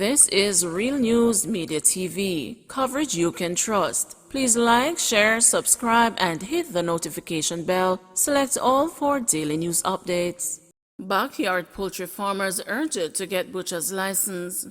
This is Real News Media TV, coverage you can trust. Please like, share, subscribe, and hit the notification bell. Select all for daily news updates. Backyard poultry farmers urged to get butcher's license.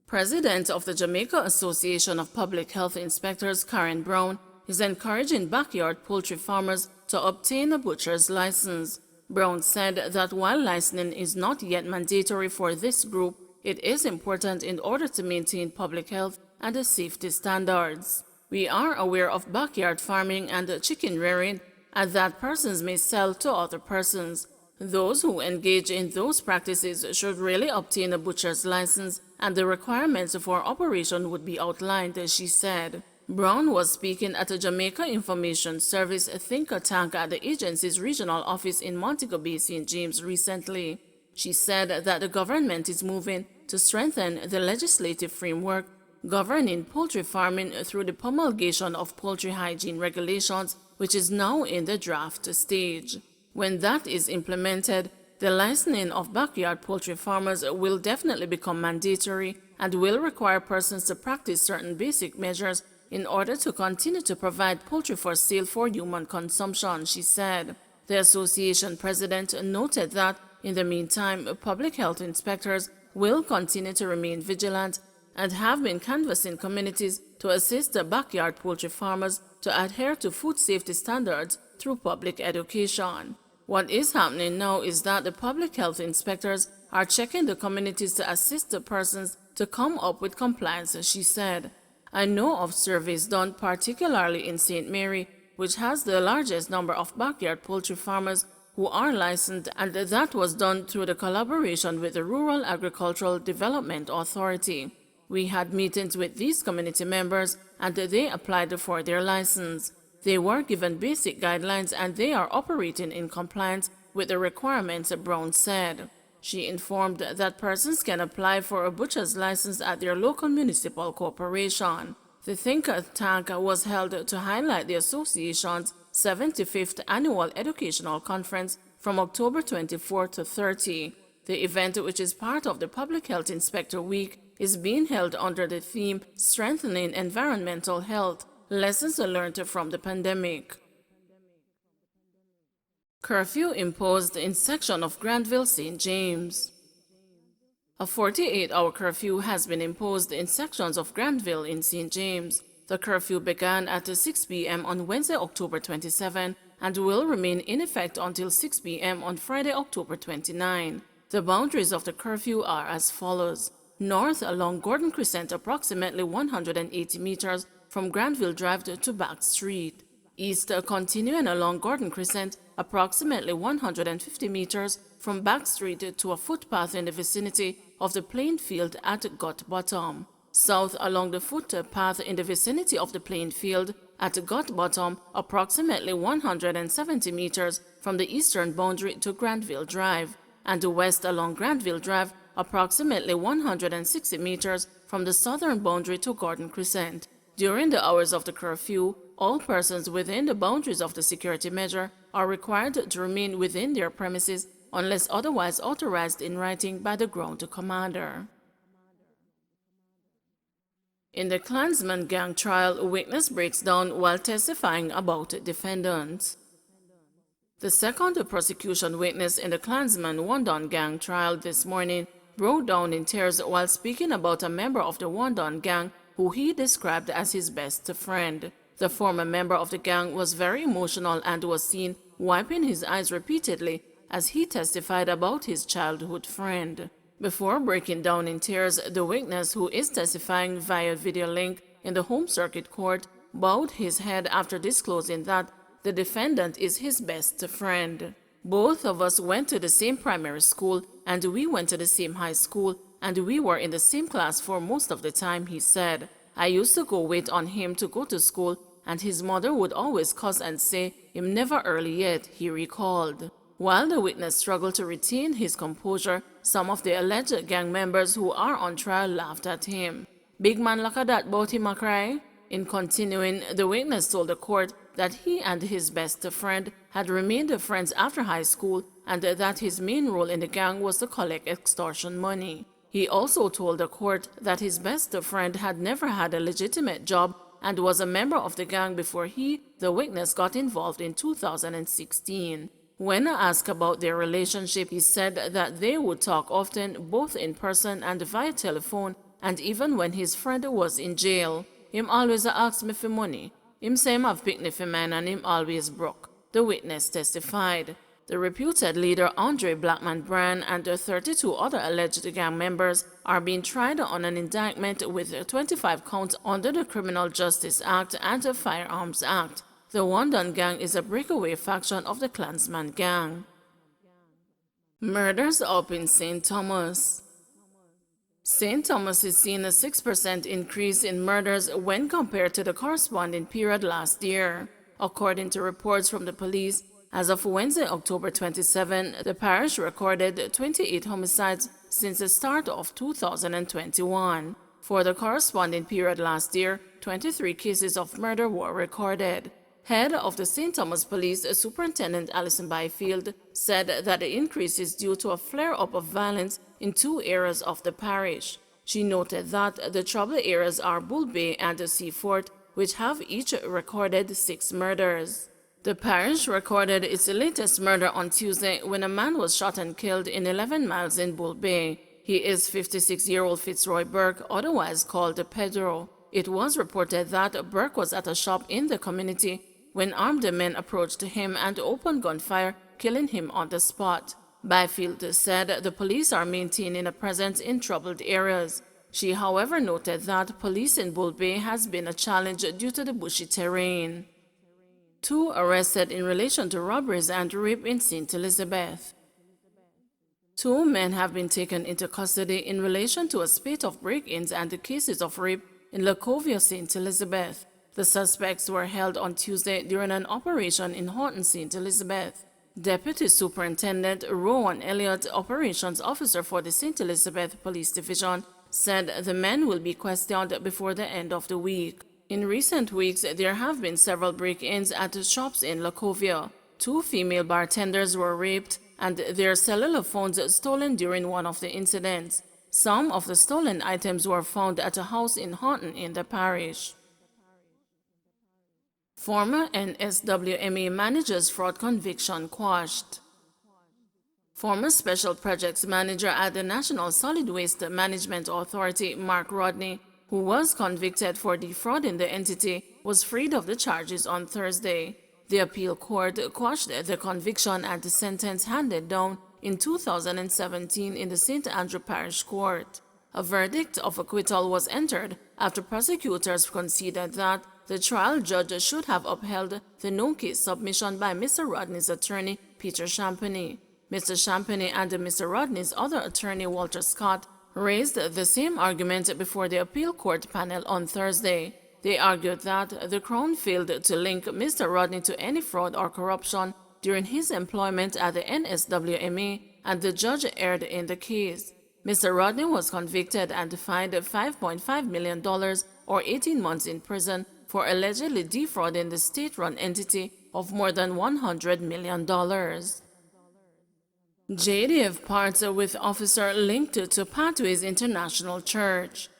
President of the Jamaica Association of Public Health Inspectors, Karen Brown, is encouraging backyard poultry farmers to obtain a butcher's license. Brown said that while licensing is not yet mandatory for this group, it is important in order to maintain public health and safety standards. We are aware of backyard farming and chicken rearing and that persons may sell to other persons. Those who engage in those practices should really obtain a butcher's license, and the requirements for operation would be outlined, she said. Brown was speaking at a Jamaica Information Service think tank at the agency's regional office in Montego Bay, St. James recently. She said that the government is moving to strengthen the legislative framework governing poultry farming through the promulgation of poultry hygiene regulations, which is now in the draft stage. When that is implemented, the licensing of backyard poultry farmers will definitely become mandatory and will require persons to practice certain basic measures in order to continue to provide poultry for sale for human consumption, she said. The association president noted that, in the meantime, public health inspectors will continue to remain vigilant and have been canvassing communities to assist the backyard poultry farmers to adhere to food safety standards through public education. What is happening now is that the public health inspectors are checking the communities to assist the persons to come up with compliance, she said. I know of surveys done particularly in St. Mary, which has the largest number of backyard poultry farmers who are licensed, and that was done through the collaboration with the Rural Agricultural Development Authority. We had meetings with these community members and they applied for their license. They were given basic guidelines and they are operating in compliance with the requirements, Brown said. She informed that persons can apply for a butcher's license at their local municipal corporation. The think tank was held to highlight the association's 75th Annual Educational Conference from October 24 to 30. The event, which is part of the Public Health Inspector Week, is being held under the theme Strengthening Environmental Health, Lessons Learned from the Pandemic. Curfew imposed in section of Granville, St. James. A 48-hour curfew has been imposed in sections of Granville in St. James. The curfew began at 6 p.m. on Wednesday, October 27, and will remain in effect until 6 p.m. on Friday, October 29. The boundaries of the curfew are as follows. North along Gordon Crescent approximately 180 meters from Granville Drive to Back Street. East continuing along Gordon Crescent approximately 150 meters from Back Street to a footpath in the vicinity of the playing field at Gut Bottom. South along the footpath in the vicinity of the playing field at Gut Bottom approximately 170 meters from the eastern boundary to Granville Drive, and west along Granville Drive approximately 160 meters from the southern boundary to Gordon Crescent. During the hours of the curfew, all persons within the boundaries of the security measure are required to remain within their premises unless otherwise authorized in writing by the ground commander. In the Klansmen gang trial, witness breaks down while testifying about defendants. The second prosecution witness in the Klansmen Wandon gang trial this morning broke down in tears while speaking about a member of the Wandon gang who he described as his best friend. The former member of the gang was very emotional and was seen wiping his eyes repeatedly as he testified about his childhood friend. Before breaking down in tears, the witness, who is testifying via video link in the home circuit court, bowed his head after disclosing that the defendant is his best friend. Both of us went to the same primary school and we went to the same high school and we were in the same class for most of the time, he said. I used to go wait on him to go to school and his mother would always cuss and say, "Him never early yet," he recalled. While the witness struggled to retain his composure, some of the alleged gang members who are on trial laughed at him. "Big man like a that bout him a cry?" In continuing, the witness told the court that he and his best friend had remained friends after high school and that his main role in the gang was to collect extortion money. He also told the court that his best friend had never had a legitimate job and was a member of the gang before he, the witness, got involved in 2016. When asked about their relationship, he said that they would talk often, both in person and via telephone, and even when his friend was in jail. Him always asked me for money. Him say him have picnic for man and him always broke, the witness testified. The reputed leader Andre Blackman Brand and the 32 other alleged gang members are being tried on an indictment with 25 counts under the Criminal Justice Act and the Firearms Act. The Wandon gang is a breakaway faction of the Klansmen gang. Murders up in St. Thomas. St. Thomas is seeing a 6% increase in murders when compared to the corresponding period last year. According to reports from the police, as of Wednesday, October 27, the parish recorded 28 homicides since the start of 2021. For the corresponding period last year, 23 cases of murder were recorded. Head of the St. Thomas Police, Superintendent Alison Byfield, said that the increase is due to a flare-up of violence in 2 areas of the parish. She noted that the troubled areas are Bull Bay and the Seafort, which have each recorded 6 murders. The parish recorded its latest murder on Tuesday when a man was shot and killed in 11 miles in Bull Bay. He is 56-year-old Fitzroy Burke, otherwise called Pedro. It was reported that Burke was at a shop in the community when armed men approached him and opened gunfire, killing him on the spot. Byfield said the police are maintaining a presence in troubled areas. She, however, noted that police in Bull Bay has been a challenge due to the bushy terrain. 2 arrested in relation to robberies and rape in St. Elizabeth. 2 men have been taken into custody in relation to a spate of break-ins and cases of rape in Lacovia, St. Elizabeth. The suspects were held on Tuesday during an operation in Horton, St. Elizabeth. Deputy Superintendent Rowan Elliott, Operations Officer for the St. Elizabeth Police Division, said the men will be questioned before the end of the week. In recent weeks, there have been several break-ins at shops in Lacovia. 2 female bartenders were raped and their cellular phones stolen during one of the incidents. Some of the stolen items were found at a house in Horton in the parish. Former NSWMA manager's fraud conviction quashed. Former Special Projects Manager at the National Solid Waste Management Authority, Mark Rodney, who was convicted for defrauding the entity, was freed of the charges on Thursday. The appeal court quashed the conviction and the sentence handed down in 2017 in the St. Andrew Parish Court. A verdict of acquittal was entered after prosecutors conceded that the trial judge should have upheld the no-case submission by Mr. Rodney's attorney, Peter Champagny. Mr. Champagny and Mr. Rodney's other attorney, Walter Scott, raised the same argument before the appeal court panel on Thursday. They argued that the Crown failed to link Mr. Rodney to any fraud or corruption during his employment at the NSWMA, and the judge erred in the case. Mr. Rodney was convicted and fined $5.5 million or 18 months in prison for allegedly defrauding the state-run entity of more than $100 million. JDF parts with officer linked to Pathways International Church.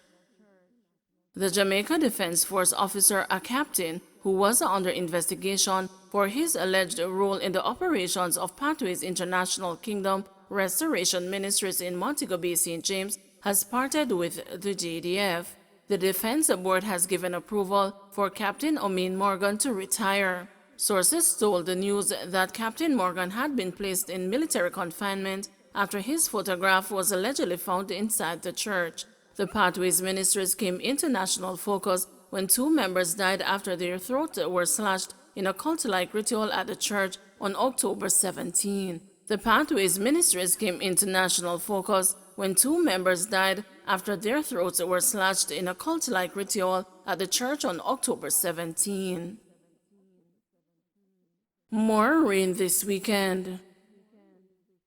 The Jamaica Defense Force officer, a captain, who was under investigation for his alleged role in the operations of Pathways International Kingdom Restoration Ministries in Montego Bay, St. James, has parted with the JDF. The Defense Board has given approval for Captain Omain Morgan to retire. Sources told the news that Captain Morgan had been placed in military confinement after his photograph was allegedly found inside the church. The Pathways Ministries came into national focus when 2 members died after their throats were slashed in a cult-like ritual at the church on October 17. The Pathways Ministries came into national focus when 2 members died after their throats were slashed in a cult-like ritual at the church on October 17. More rain this weekend.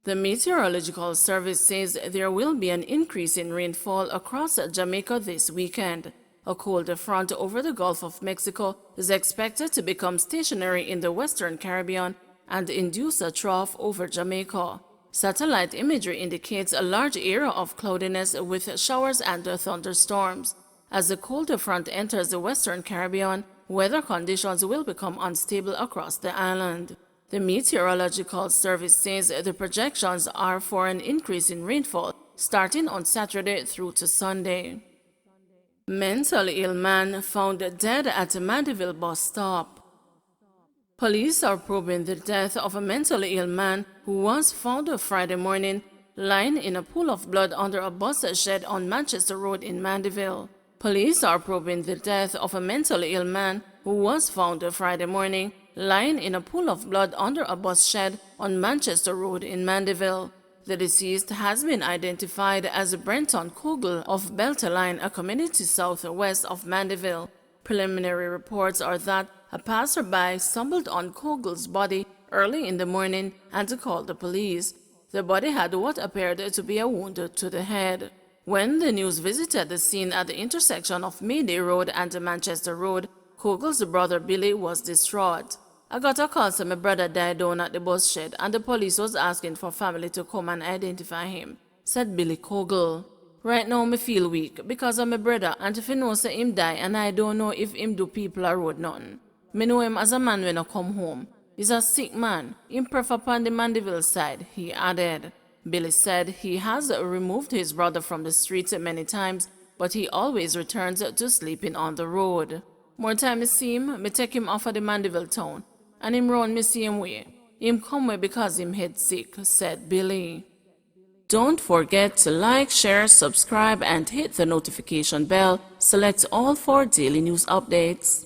The Meteorological Service says there will be an increase in rainfall across Jamaica this weekend. A cold front over the Gulf of Mexico is expected to become stationary in the Western Caribbean and induce a trough over Jamaica. Satellite imagery indicates a large area of cloudiness with showers and thunderstorms. As the colder front enters the Western Caribbean, weather conditions will become unstable across the island. The Meteorological Service says the projections are for an increase in rainfall starting on Saturday through to Sunday. Mentally ill man found dead at a Mandeville bus stop. Police are probing the death of a mentally ill man who was found Friday morning lying in a pool of blood under a bus shed on Manchester Road in Mandeville. Police are probing the death of a mentally ill man who was found Friday morning lying in a pool of blood under a bus shed on Manchester Road in Mandeville. The deceased has been identified as Brenton Kogel of Beltaline, a community southwest of Mandeville. Preliminary reports are that a passerby stumbled on Kogel's body early in the morning and called the police. The body had what appeared to be a wound to the head. When the news visited the scene at the intersection of Midday Road and Manchester Road, Kogel's brother Billy was distraught. "I got a call saying my brother died down at the bus shed and the police was asking for family to come and identify him," said Billy Kogel. "Right now me feel weak because of my brother and if you know say him die and I don't know if him do people a road nothing. Me know him as a man when I come home. He's a sick man. Him prefer upon the Mandeville side," he added. Billy said he has removed his brother from the streets many times, but he always returns to sleeping on the road. "More time I see him, me take him off of the Mandeville town, and him run me same way. Him come way because him head sick," said Billy. Don't forget to like, share, subscribe, and hit the notification bell. Select all for daily news updates.